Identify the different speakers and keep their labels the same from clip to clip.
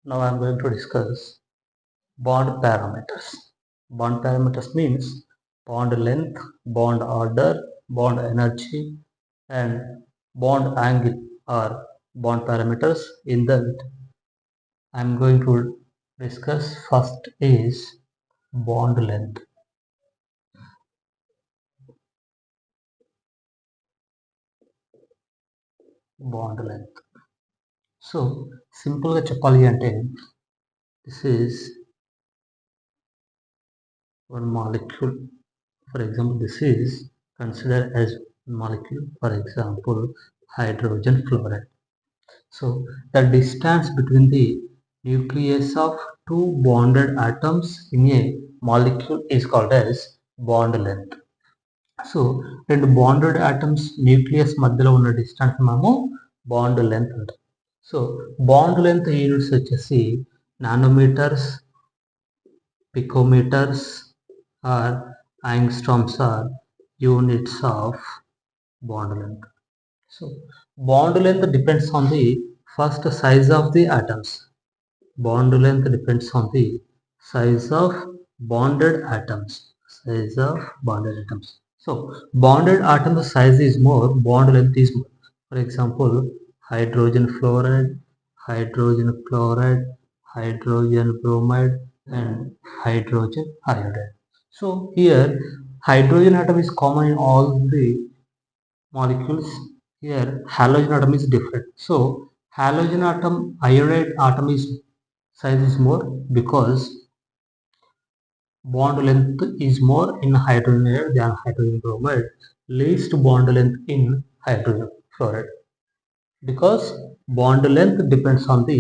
Speaker 1: Now I am going to discuss bond parameters. Bond parameters means bond length, bond order, bond energy, and bond angle are bond parameters. In that, I am going to discuss first is bond length. Bond length. So సింపుల్గా చెప్పాలి అంటే this is one molecule. For example, this is considered as molecule. For example, hydrogen fluoride. So the distance between the nucleus of two bonded atoms in a molecule is called as bond length. So రెండు bonded atoms nucleus మధ్యలో ఉన్న distance మనము bond length అంటాం. So bond length units వచ్చేసి nanometres, picometres or angstroms or units of bond length. So bond length depends on the first size of the atoms. Bond length depends on the size of bonded atoms. Size of bonded atoms. So bonded atoms size is more, bond length is more. For example, hydrogen fluoride, hydrogen chloride, hydrogen bromide, and hydrogen iodide. So here hydrogen atom is common in all the molecules. Here halogen atom is different. So halogen atom, iodide atom is size is more because bond length is more in hydrogen iodide than hydrogen bromide, least bond length in hydrogen fluoride, because bond length depends on the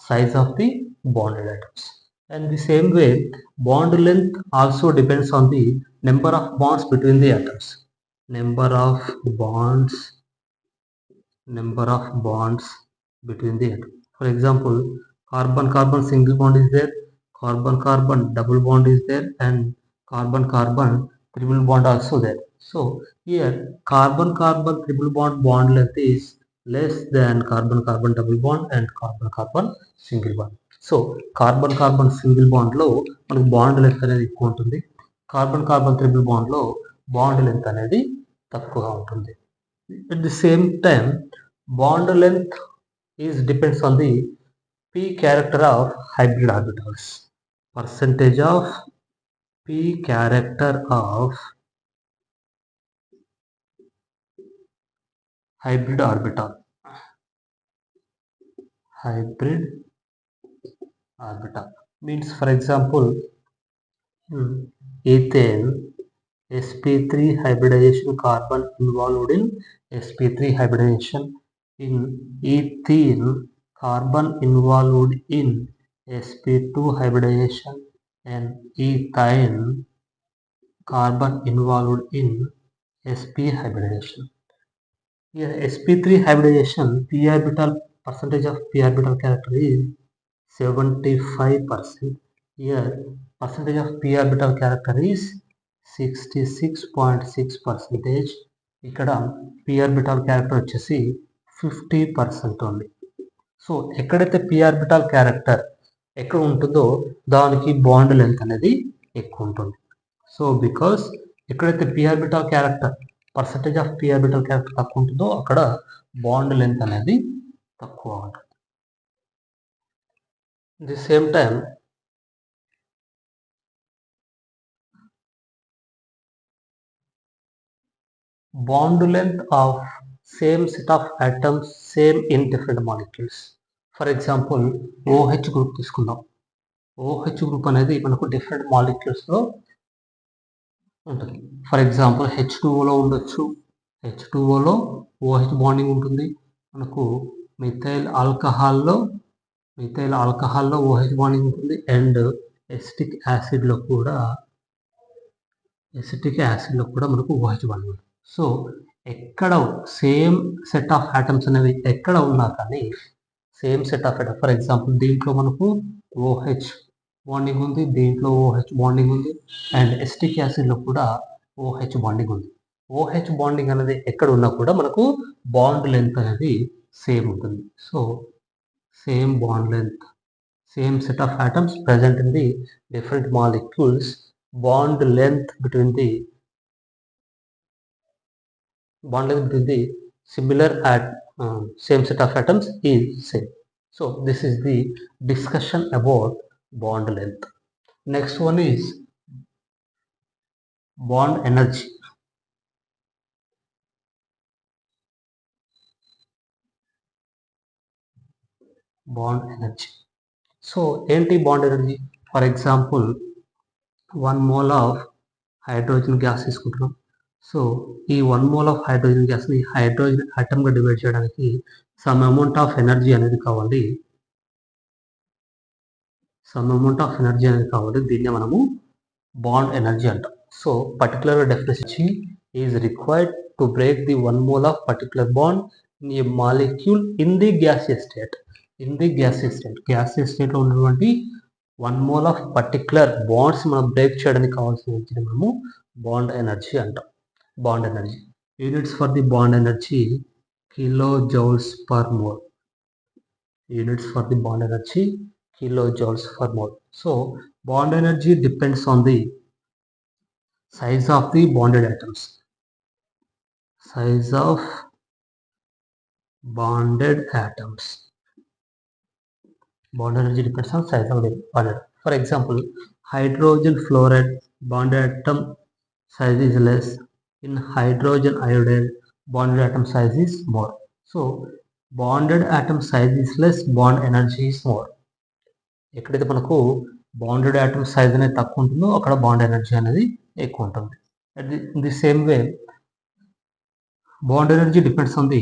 Speaker 1: size of the bonded atoms. And the same way bond length also depends on the number of bonds between the atoms. Number of bonds between the atoms. For example, carbon-carbon single bond is there, carbon-carbon double bond is there, and carbon-carbon triple bond also there. So here carbon-carbon triple bond length is less than carbon-carbon double bond and carbon-carbon single bond. So carbon single బాండ్లో మనకు bond length అనేది ఎక్కువ ఉంటుంది, carbon triple బాండ్లో bond length అనేది తక్కువగా ఉంటుంది. At the same time, bond length is depends on the p character of hybrid orbitals. Percentage of p character of hybrid orbital. Hybrid orbital means, for example, ethane sp3 hybridization, carbon involved in sp3 hybridization. In ethene, carbon involved in sp2 hybridization, and ethane, carbon involved in sp hybridization. Here sp3 hybridization, p orbital percentage of p orbital character is 75%. Here percentage of p orbital character is 66.6%. ఇక్కడ p orbital character వచ్చేసి 50% ఉంది. So ఎక్కడైతే p orbital character ఎక్కడ ఉంటుందో దానికి bond length అనేది ఎక్కువ ఉంటుంది. సో బికాస్ ఎక్కడైతే p orbital character percentage of p orbital character తక్కువ ఉంటుందో అక్కడ బాండ్ లెంత్ అనేది తక్కువ ఉంటుంది. At the same time, bond length of same set of atoms same in different molecules. For example, OH group తీసుకుందాం. OH group అనేది మనకు different మాలిక్యూల్స్లో ఉంటుంది. ఫర్ ఎగ్జాంపుల్ H2Oలో ఉండొచ్చు, H2Oలో OH బాండింగ్ ఉంటుంది. మనకు మిథైల్ ఆల్కహాల్లో OH బాండింగ్ ఉంటుంది. అండ్ ఎసిటిక్ యాసిడ్లో కూడా మనకు OH బాండింగ్ ఉంటుంది. సో ఎక్కడ సేమ్ సెట్ ఆఫ్ ఆటమ్స్ అనేవి ఎక్కడ ఉన్నా కానీ same set of atom, for example దీంట్లో మనకు OH బాండింగ్ ఉంది, దీంట్లో OH బాండింగ్ ఉంది, అండ్ ఎసిటిక్ యాసిడ్లో కూడా OH బాండింగ్ ఉంది. OH బాండింగ్ అనేది ఎక్కడ ఉన్నా కూడా మనకు బాండ్ లెంత్ అనేది సేమ్ ఉంటుంది. So same bond length, same set of atoms present in the different molecules, bond length between the similar at same set of atoms is same. So this is the discussion about bond length. Next one is bond energy. Bond energy. So ఏంటి bond energy? For example, 1 mole of hydrogen gas తీసుకుంటున్నాం. So ఈ 1 mole of hydrogen gas ని hydrogen atom గా divide చేయడానికి some amount of energy అనేది కావాలి. దీన్నే మనము బాండ్ ఎనర్జీ అంటాం. So particular definition is required to break the 1 mole of particular bond in a molecule in the gaseous state. Gaseous స్టేట్లో ఉన్నటువంటి 1 mole of పర్టికులర్ బాండ్స్ మనం break చేయడానికి కావాల్సిన ఎనర్జీని మనము బాండ్ ఎనర్జీ అంటాం. Bond energy units for the bond energy kilo joules per mole. Kilojoules per mole. So bond energy depends on the size of the bonded atoms. Bond energy depends on size of the bonded. For example, hydrogen fluoride bonded atom size is less. In hydrogen iodide, bonded atom size is more. So bonded atom size is less, bond energy is more. ఎక్కడైతే మనకు bonded atom size అనేది తక్కువ ఉంటుందో అక్కడ bond energy అనేది ఎక్కువ ఉంటుంది. In the same way bond energy depends on the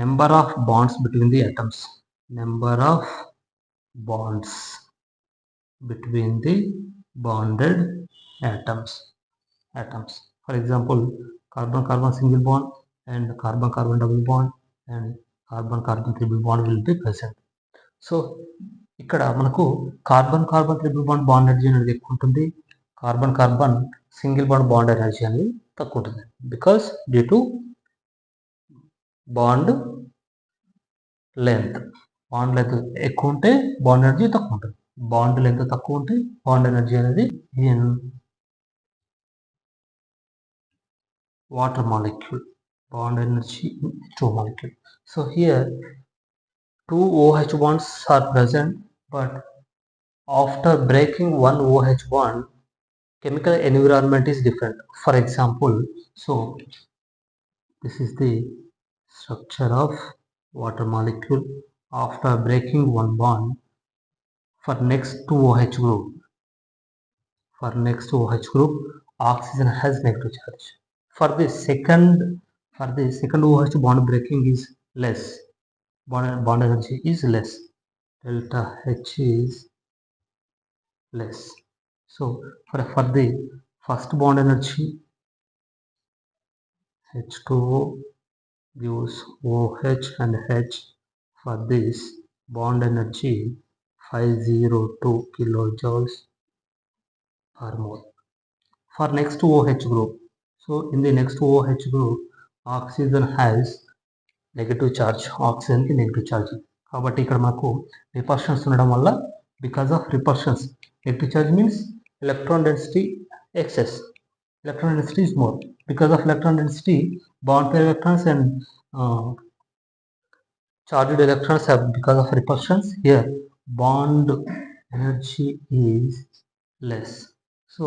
Speaker 1: number of wands between the atoms. Bonded atoms. For example, carbon-carbon single bond and carbon-carbon double bond and carbon-carbon triple bond will be present. So ఇక్కడ మనకు carbon triple bond bond energy అనేది ఎక్కువ ఉంటుంది, carbon single bond energy అనేది తక్కువ ఉంటుంది. Because due to bond length ఎక్కువ ఉంటే బాండ్ ఎనర్జీ తక్కువ ఉంటుంది, బాండ్ లెంత్ తక్కువ ఉంటే బాండ్ ఎనర్జీ అనేది water molecule bond energy H2 molecule. So here 2 OH bonds are present, but after breaking one OH bond, chemical environment is different. For example, so this is the structure of water molecule. After breaking one bond, for next to OH group, oxygen has negative charge. For the second OH bond breaking is less, bond energy is less, delta H is less. So for the first bond energy, H2O gives OH and H. For this bond energy 502 kilojoules per mole. For next OH group, so in the next OH group, oxygen has negative charge, oxygen ki negative charge. కాబట్టి ఇక్కడ మనకు repulsions ఉండడం వల్ల, because of repulsions, negative charge means electron density excess, electron density is more. Because of electron density, bond pair electrons and charged electrons have, because of repulsions, here bond energy is less. So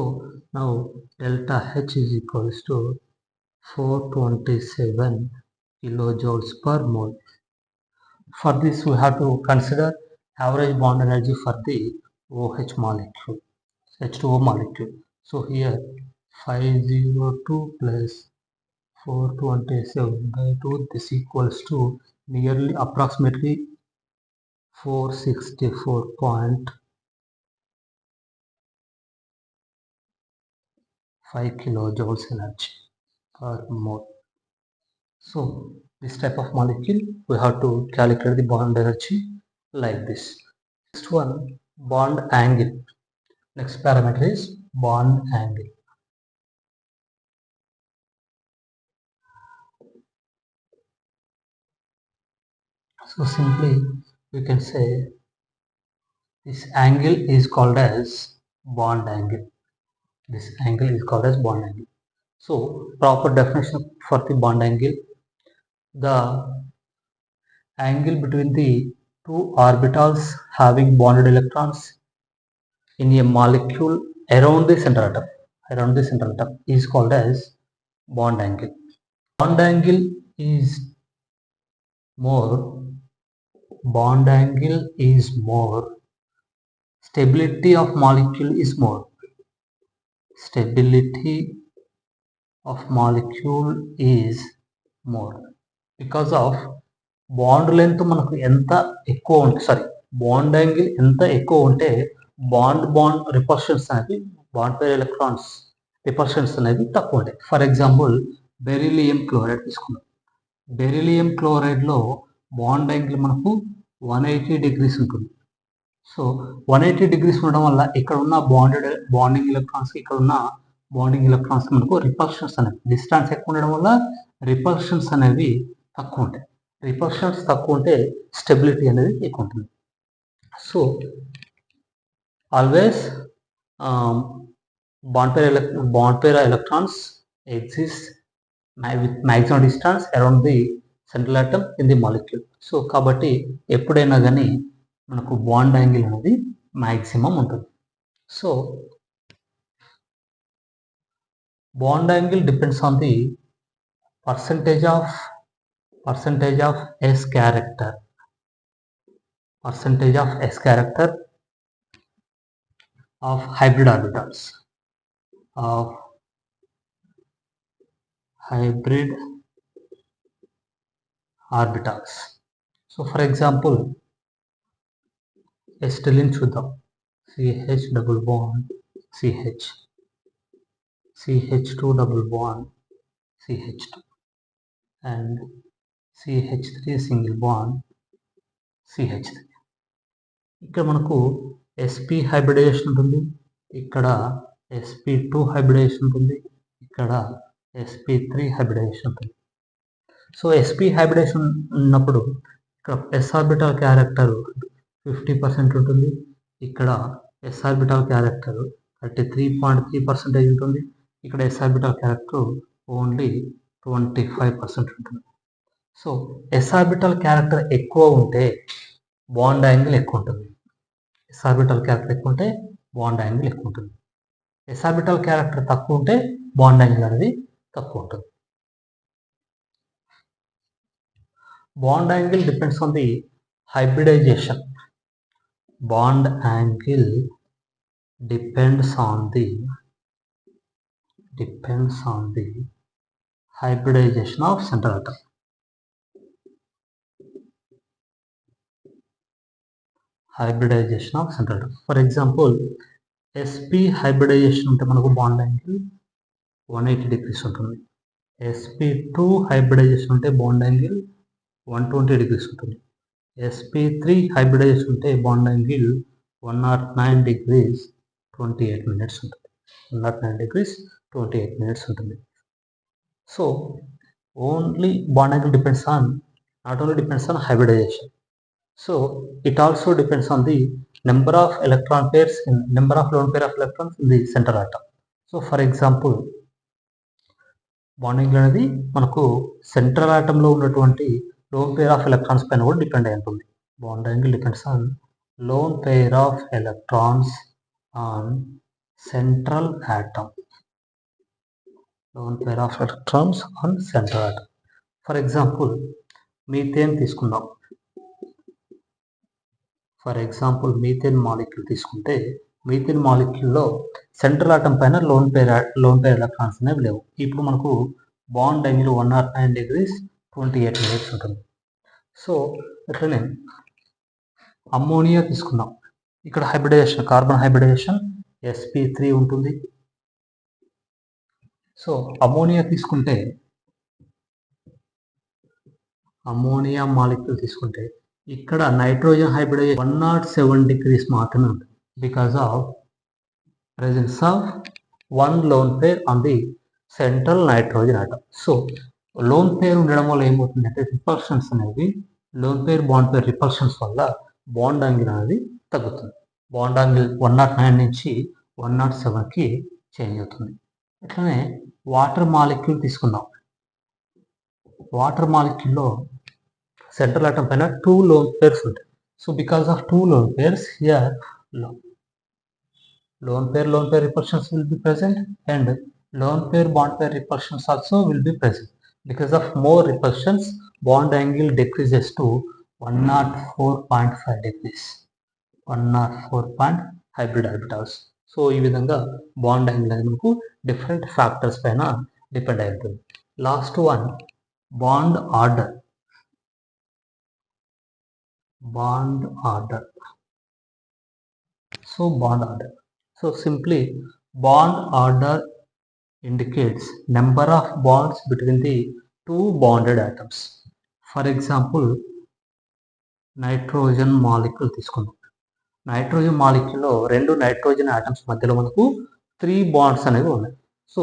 Speaker 1: now delta H is equals to 427 kilojoules per mole. For this we have to consider average bond energy for the OH molecule, H2O molecule. So here 502 plus 427 by 2, this equals to nearly approximately 464.5 kilojoules energy per mole. So this type of molecule we have to calculate the bond energy like this. Next one, bond angle. Next parameter is bond angle. So simply we can say This angle is called as bond angle. This angle is called as bond angle. So proper definition for the bond angle: the angle between the two orbitals having bonded electrons in a molecule around the central atom is called as bond angle. Bond angle is more bond angle is more stability of molecule is more stability of molecule is more because of bond length మనకు ఎంత ఎక్కువ ఉంటే bond angle ఎంత ఎక్కువ ఉంటే bond repulsions అనేవి bond pair electrons repulsions అనేవి తక్కువ ఉంటాయి. ఫర్ ఎగ్జాంపుల్ బెరిలియం క్లోరైడ్ తీసుకున్నాం. బెరిలియం క్లోరైడ్లో బాండ్ యాంగిల్ మనకు 180 degrees ఉంటుంది. సో 180 degrees ఉండడం వల్ల ఇక్కడ ఉన్న బాండింగ్ ఎలక్ట్రాన్స్ ఇక్కడ ఉన్న బాండింగ్ ఎలక్ట్రాన్స్ మనకు రిపల్షన్స్ అనేవి డిస్టెన్స్ ఎక్కువ ఉండడం వల్ల రిపల్షన్స్ అనేవి తక్కువ ఉంటాయి. రిపల్షన్స్ తక్కువ ఉంటే స్టెబిలిటీ అనేది ఎక్కువ ఉంటుంది. So always bond pair electrons exist with maximum distance around the central atom in the molecule. So కాబట్టి ఎప్పుడైనా కానీ మనకు బాండ్ యాంగిల్ అనేది మ్యాక్సిమం ఉంటుంది. So bond angle depends on the percentage of S character of hybrid orbitals So for example acetylene చూద్దాం. CH double bond CH, CH2 double bond CH2 and CH3 single bond CH3. ఇక్కడ మనకు sp hybridisation ఉంటుంది, ఇక్కడ sp2 hybridisation ఉంటుంది, ఇక్కడ sp3 hybridisation ఉంటుంది. So sp hybridisation ఉన్నప్పుడు ఇక్కడ s ఆర్బిటాల్ క్యారెక్టర్ 50% ఉంటుంది, ఇక్కడ s ఆర్బిటాల్ క్యారెక్టర్ 33.3% ఉంటుంది, ఇక్కడ s ఆర్బిటాల్ క్యారెక్టర్ ఓన్లీ 25% ఉంటుంది. సో s ఆర్బిటాల్ క్యారెక్టర్ ఎక్కువ ఉంటే బాండ్ యాంగిల్ ఎక్కువ ఉంటుంది. s ఆర్బిటాల్ క్యారెక్టర్ ఎక్కువ ఉంటే బాండ్ యాంగిల్ ఎక్కువ ఉంటుంది. s ఆర్బిటాల్ క్యారెక్టర్ తక్కువ ఉంటే బాండ్ యాంగిల్ అనేది తక్కువ ఉంటుంది. Bond angle depends on the hybridization. Bond angle depends on the hybridization of central atom. For example sp hybridization ఉంటే మనకు బాండ్ యాంగిల్ 180 degrees ఉంటుంది. sp2 hybridization ఉంటే బాండ్ యాంగిల్ 120 degrees ఉంటుంది. sp3 hybridization ఉంటే bond angle 109 degrees 28 minutes ఉంటుంది. 109 degrees 28 minutes ఉంటుంది. So only bond angle not only depends on hybridization. So it also depends on the number of lone pair of electrons in the central atom. So for example bond angle అనేది మనకు central ఆటంలో ఉన్నటువంటి lone pair of electrons పైన కూడా depend అయి ఉంటుంది. Bond angle depends on lone pair of electrons on central atom. For example methane తీసుకుందాం. Methane molecule తీసుకుంటే methane మాలిక్యూల్లో central atom పైన లోన్ పేర్ ఎలక్ట్రాన్స్ అనేవి లేవు. ఇప్పుడు మనకు బాండ్ యాంగిల్ 109 degrees 28 minutes ఉంటుంది. సో ఇట్లనే అమ్మోనియా తీసుకుందాం. ఇక్కడ హైబ్రిడైజేషన్ కార్బన్ హైబ్రిడైజేషన్ sp3 ఉంటుంది. సో అమ్మోనియా తీసుకుంటే అమ్మోనియా మాలిక్యూల్ తీసుకుంటే ఇక్కడ నైట్రోజన్ హైబ్రిడైజేషన్ 107 degrees మాత్రమే ఉంటుంది because of presence of one lone pair on the central nitrogen atom. So lone pair ఉండడం వల్ల ఏమవుతుందంటే రిపల్షన్స్ అనేవి lone pair bond pair repulsions వల్ల బాండ్ యాంగిల్ అనేది తగ్గుతుంది. బాండ్ యాంగిల్ 109 నుంచి 107కి చేంజ్ అవుతుంది. అట్లనే వాటర్ మాలిక్యూల్ తీసుకుందాం. వాటర్ మాలిక్యూల్లో సెంట్రల్ ఆటం పైన 2 లోన్ పేర్స్ ఉంటాయి. So because of 2 loan pairs here lone pair repulsions will be present and lone pair bond pair repulsions also will be present. Because of more repulsions, bond angle decreases to 104.5 degrees. 104 hybrid orbitals. So ఈ విధంగా bond angle అనేది మనకు different factors పైన depend అయి ఉంటుంది. Last one bond order. Bond order. So bond order. So simply bond order indicates number of bonds between the two bonded atoms. For example, nitrogen molecule తీసుకుందాం. Nitrogen మాలిక్యూల్లో 2 nitrogen atoms మధ్యలో మనకు 3 bonds అనేవి ఉన్నాయి. So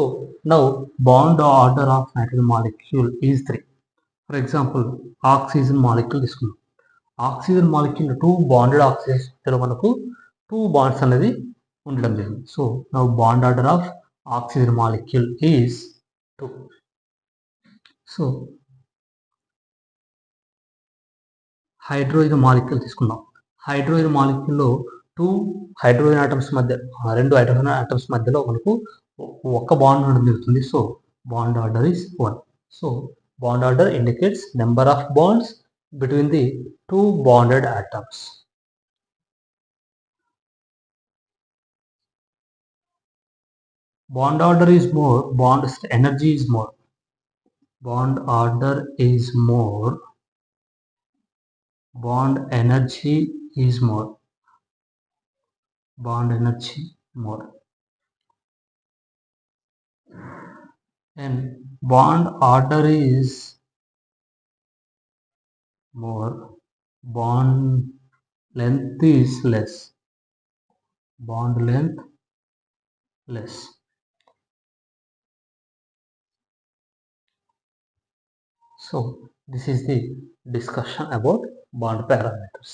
Speaker 1: now bond order of nitrogen molecule is 3. For example oxygen molecule తీసుకుందాం. Oxygen molecule 2 bonded oxygens మధ్యలో మనకు 2 bonds అనేది ఉండడం జరిగింది. So now bond order of oxygen molecule is 2. So hydrogen molecule తీసుకుందాం. హైడ్రోజన్ మాలిక్యూల్లో 2 హైడ్రోజన్ ఆటమ్స్ మధ్య 2 hydrogen atoms మధ్యలో మనకు ఒక బాండ్ ఉండడం జరుగుతుంది. So bond order is 1. So bond order indicates number of wands between the 2 bonded atoms. Bond order is more, bond energy is more. Bond order is more, bond energy is more. Bond energy more. And bond order is more, bond length is less. Bond length less. So this is the discussion about bond parameters.